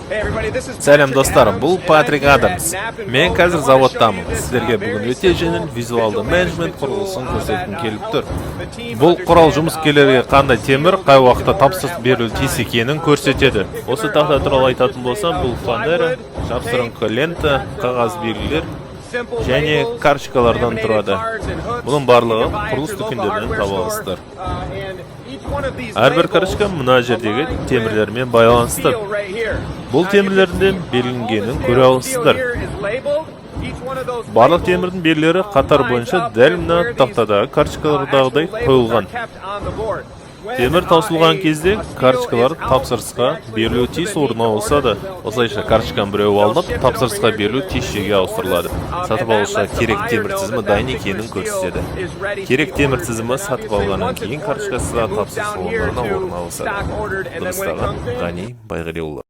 Сәлем достарым, бұл Патрик Адамс. Мен қазір заводтамын. Сіздерге бүгін өте жеңіл визуалды менеджмент құрылысын көрсеткім келіп тұр. Бұл құрал жұмыскерлерге қандай темір, қай уақытта тапсырыс берілуі тиіс екенін көрсетеді. Осы тақта туралы айтатын болсам, бұл фанера, жапсырыңқы лента, қағаз белгілер және карточкалардан тұрады. Бұның барлығы құрылыс дүкендерінен таба аласыздар. Әрбір карточка мына жердегі темірлермен байланысты. Бұл темірлерден белгіленгенін көре аласыздар. Барлық темірдің белгілері қатар бойынша дәл мына тақтадағы карточкалардағыдай қойылған. Темір таусылған кезде карточкалар тапсырысқа берілуі тиіс орнына ауысады. Осылайша карточканың біреуі алынып, тапсырысқа берілуі тиіс жерге ауыстырылады. Сатып алушы керек темір тізімі дайын екенін көрсетеді. Керек темір тізімі сатып алғаннан кейін карточкасы тапсырыс орындарына орналасады. Дыбыстаған Ғани Байғалиұлы.